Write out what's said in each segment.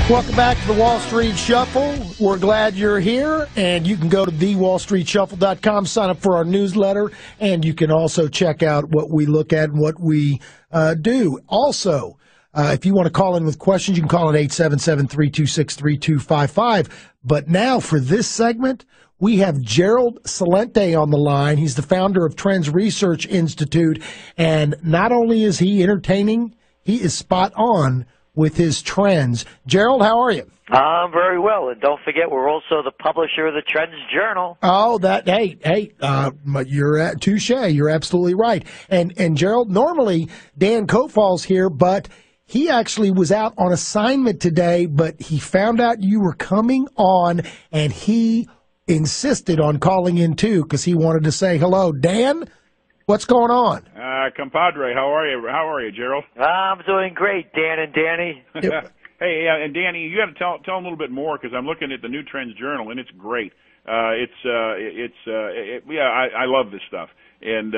Welcome back to the Wall Street Shuffle. We're glad you're here, and you can go to thewallstreetshuffle.com, sign up for our newsletter, and you can also check out what we look at and what we do. Also, if you want to call in with questions, you can call at 877-326-3255. But now for this segment, we have Gerald Celente on the line. He's the founder of Trends Research Institute, and not only is he entertaining, he is spot on with his trends. Gerald, how are you? I'm very well, and don't forget we're also the publisher of the Trends Journal. Oh, you're touche. You're absolutely right. And Gerald, normally Dan Kofall's here, but he actually was out on assignment today, but he found out you were coming on, and he insisted on calling in too because he wanted to say hello. Dan, what's going on? Compadre, how are you? How are you, Gerald? I'm doing great, Dan and Danny. Hey, and Danny, you got to tell them a little bit more because I'm looking at the new Trends Journal and it's great. I love this stuff, and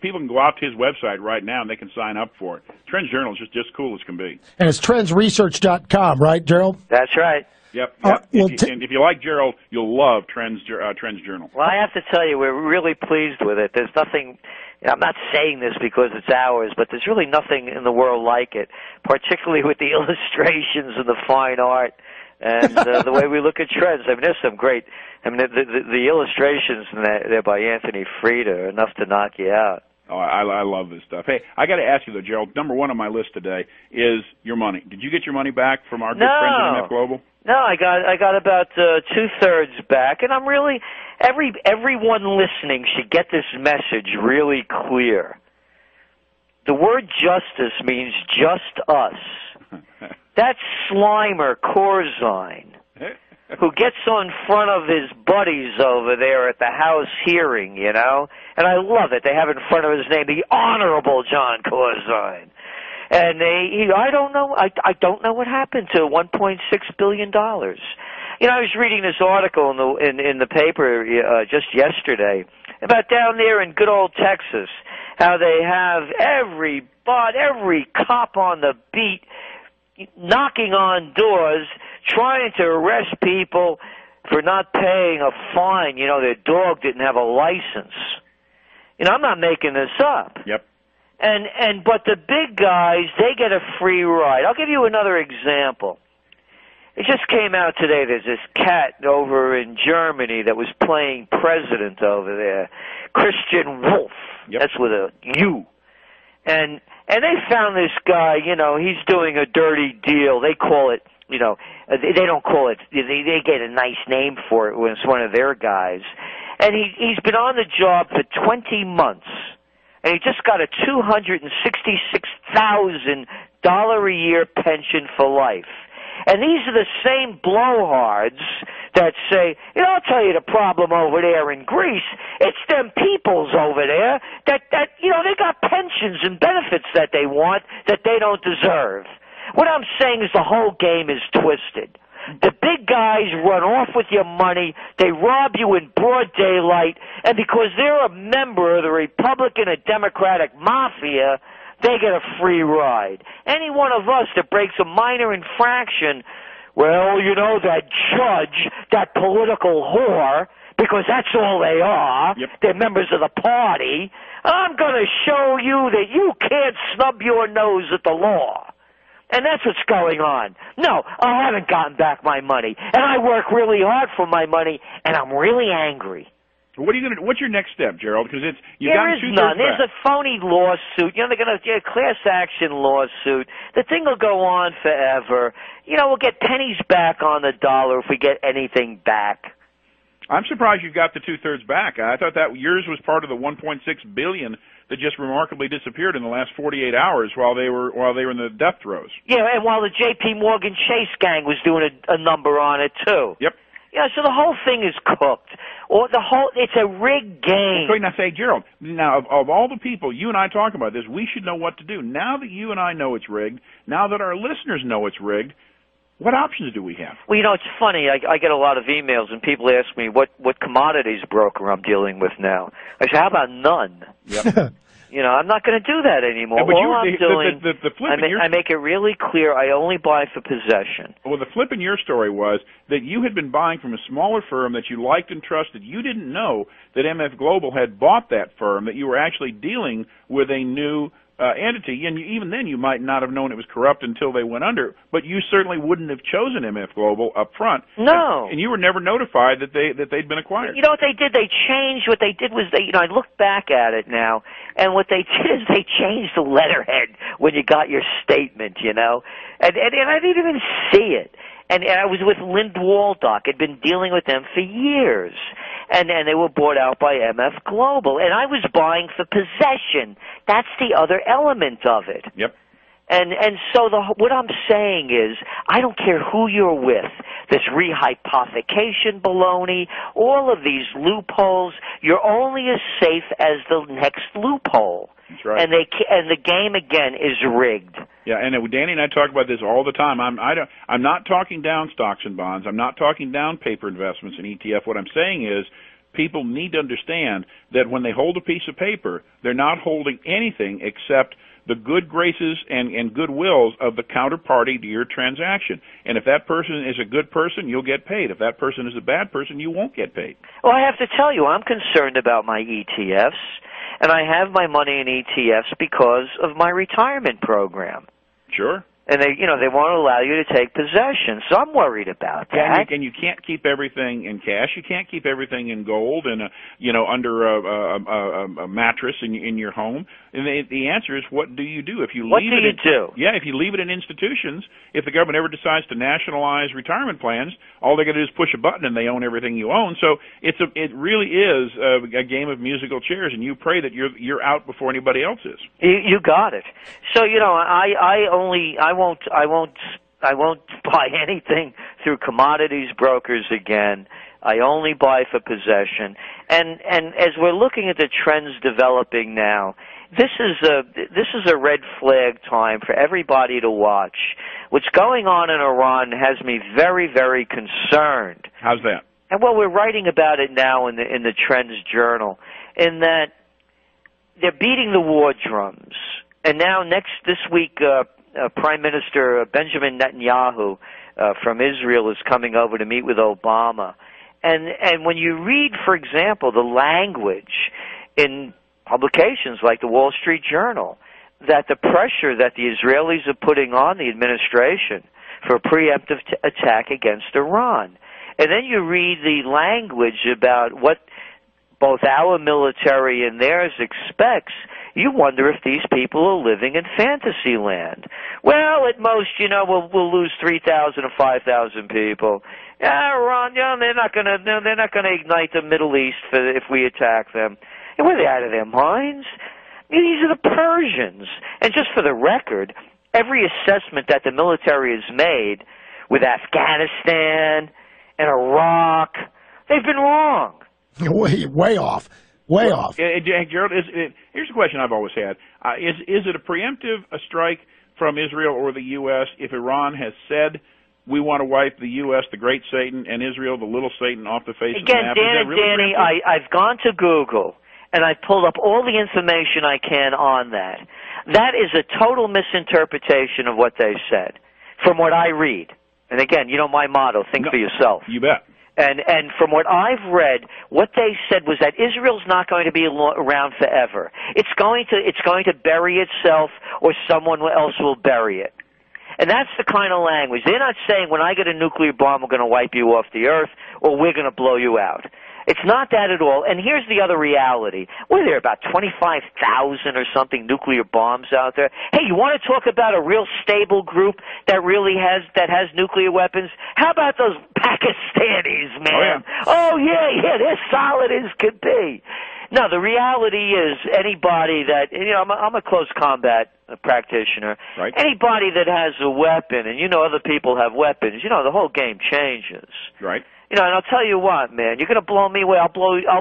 people can go out to his website right now and they can sign up for it. Trends Journal is just cool as can be. And it's trendsresearch.com, right, Gerald? That's right. Yep. And if you like Gerald, you'll love Trends Journal. Well, I have to tell you, we're really pleased with it. There's nothing. I'm not saying this because it's ours, but there's really nothing in the world like it, particularly with the illustrations and the fine art and the way we look at trends. I mean, there's some great. I mean, the illustrations there by Anthony Frieda are enough to knock you out. Oh, I love this stuff. Hey, I got to ask you though, Gerald. Number one on my list today is your money. Did you get your money back from our good friends at MF Global? No, I got about 2/3 back, and I'm really everyone listening should get this message really clear. The word justice means just us. That Slimer Corzine, who gets on front of his buddies over there at the House hearing, you know, and I love it. They have in front of his name the Honorable John Corzine. And I don't know what happened to $1.6 billion. You know, I was reading this article in the paper just yesterday about down there in good old Texas, how they have every cop on the beat knocking on doors, trying to arrest people for not paying a fine. You know, their dog didn't have a license. You know, I'm not making this up. Yep. But the big guys, they get a free ride. I'll give you another example. It just came out today. There's this cat over in Germany that was playing president over there, Christian Wolf. Yep. That's with a U. And they found this guy. You know, he's doing a dirty deal. They call it. You know, they don't call it. They get a nice name for it when it's one of their guys. And he's been on the job for 20 months. And he just got a $266,000 a year pension for life. And these are the same blowhards that say, you know, I'll tell you the problem over there in Greece. It's them peoples over there that you know, they got pensions and benefits that they want that they don't deserve. What I'm saying is the whole game is twisted. The big guys run off with your money, they rob you in broad daylight, and because they're a member of the Republican and Democratic mafia, they get a free ride. Any one of us that breaks a minor infraction, well, you know, that judge, that political whore, because that's all they are, yep. They're members of the party, I'm going to show you that you can't snub your nose at the law. And that's what's going on. No, I haven't gotten back my money, and I work really hard for my money, and I'm really angry. What are you gonna? What's your next step, Gerald? Because there is none. There's a phony lawsuit. You know, they're going to get a class action lawsuit. The thing will go on forever. You know, we'll get pennies back on the dollar if we get anything back. I'm surprised you got the 2/3 back. I thought that yours was part of the 1.6 billion that just remarkably disappeared in the last 48 hours while they were in the death throes. Yeah, and while the J.P. Morgan Chase gang was doing a number on it too. Yep. Yeah, so the whole thing is cooked. Or it's a rigged game. So now say, Gerald, now of all the people, you and I talk about this, we should know what to do. Now that you and I know it's rigged, now that our listeners know it's rigged, what options do we have? Well, you know, it's funny. I get a lot of emails, and people ask me what commodities broker I'm dealing with now. I say, how about none? Yep. You know, I'm not going to do that anymore. But All I'm doing, the flip I make it really clear I only buy for possession. Well, the flip in your story was that you had been buying from a smaller firm that you liked and trusted. You didn't know that MF Global had bought that firm, that you were actually dealing with a new entity, and even then you might not have known it was corrupt until they went under, but you certainly wouldn't have chosen MF Global up front. No. And you were never notified that they'd been acquired. You know what they did? They changed. What they did was I look back at it now, and what they did is they changed the letterhead when you got your statement, you know, and I didn't even see it. And I was with Lind Waldock. I'd been dealing with them for years. And they were bought out by MF Global. And I was buying for possession. That's the other element of it. Yep. And so what I'm saying is, I don't care who you're with, this rehypothecation baloney, all of these loopholes, you're only as safe as the next loophole. That's right. And the game again is rigged. Yeah, and Danny and I talk about this all the time. I'm not talking down stocks and bonds. I'm not talking down paper investments in ETF. What I'm saying is, people need to understand that when they hold a piece of paper, they're not holding anything except the good graces and good wills of the counterparty to your transaction. And if that person is a good person, you'll get paid. If that person is a bad person, you won't get paid. Well, I have to tell you, I'm concerned about my ETFs, and I have my money in ETFs because of my retirement program. Sure. And they won't allow you to take possession, so I'm worried about that. And you can't keep everything in cash. You can't keep everything in gold and under a mattress in your home. And the answer is, what do you do if you leave it? Yeah, if you leave it in institutions, if the government ever decides to nationalize retirement plans, all they got to do is push a button and they own everything you own. So it really is a game of musical chairs, and you pray that you're out before anybody else is. You got it. So I won't buy anything through commodities brokers again. I only buy for possession. And as we're looking at the trends developing now, this is a red flag time for everybody to watch. What's going on in Iran has me very, very concerned. How's that? And well, we're writing about it now in the Trends Journal, in that they're beating the war drums. And now this week, Prime Minister Benjamin Netanyahu from Israel is coming over to meet with Obama. And when you read, for example, the language in publications like the Wall Street Journal, that the pressure that the Israelis are putting on the administration for a preemptive attack against Iran. And then you read the language about what both our military and theirs expects, you wonder if these people are living in fantasy land. Well, at most, we'll lose 3,000 or 5,000 people. Iran, they're not going to ignite the Middle East if we attack them. And were they out of their minds? These are the Persians. And just for the record, every assessment that the military has made with Afghanistan and Iraq, they've been wrong. Way off. Way off. Gerald, here's a question I've always had. Is it a preemptive strike from Israel or the U.S. if Iran has said, we want to wipe the U.S., the great Satan, and Israel, the little Satan, off the face of the map? Danny, I've gone to Google, and I've pulled up all the information I can on that. That is a total misinterpretation of what they said, from what I read. And again, my motto, think for yourself. You bet. And from what I've read, what they said was that Israel's not going to be around forever. It's going to bury itself, or someone else will bury it. And that's the kind of language. They're not saying, when I get a nuclear bomb, we're going to wipe you off the earth, or we're going to blow you out. It's not that at all. And here's the other reality. What are there, about 25,000 or something nuclear bombs out there? Hey, you want to talk about a real stable group that has nuclear weapons? How about those Pakistanis, man? Oh yeah, they're solid as could be. No, the reality is anybody that, I'm a close combat practitioner. Right. Anybody that has a weapon, and other people have weapons, the whole game changes. Right. And I'll tell you what, man, you're going to blow me away. I'll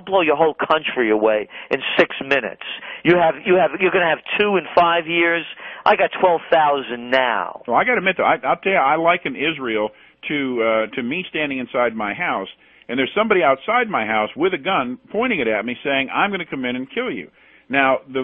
blow your whole country away in 6 minutes. You're going to have 2 in 5 years. I got 12,000 now. Well, I got to admit, though, I'll tell you, I liken Israel to me standing inside my house, and there's somebody outside my house with a gun pointing it at me, saying, "I'm going to come in and kill you." Now, the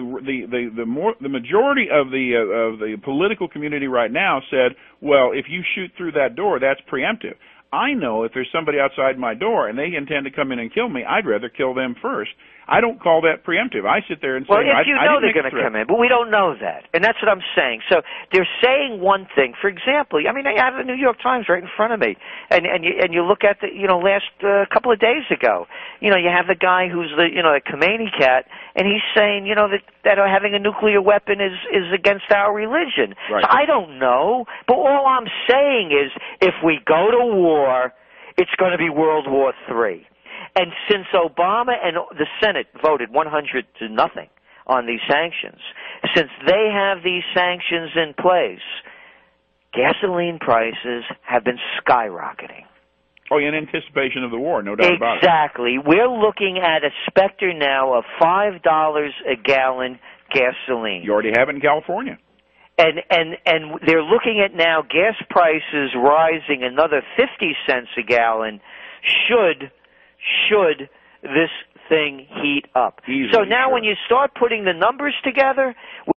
majority of the political community right now said, well, if you shoot through that door, that's preemptive. I know if there's somebody outside my door and they intend to come in and kill me, I'd rather kill them first. I don't call that preemptive. I sit there and say, well, if you know they're going to come in, but we don't know that, and that's what I'm saying. So they're saying one thing. For example, I mean, I have the New York Times right in front of me, and you look at the last couple of days ago, you have the guy who's the the Khomeini cat, and he's saying that having a nuclear weapon is against our religion. Right. So I don't know, but all I'm saying is if we go to war, it's going to be World War III. And since Obama and the Senate voted 100-0 on these sanctions, since they have these sanctions in place, gasoline prices have been skyrocketing. Oh, in anticipation of the war, no doubt about it. Exactly. We're looking at a specter now of $5 a gallon gasoline. You already have it in California. And they're looking at now gas prices rising another 50 cents a gallon should this thing heat up. Easily, so now sure. when you start putting the numbers together,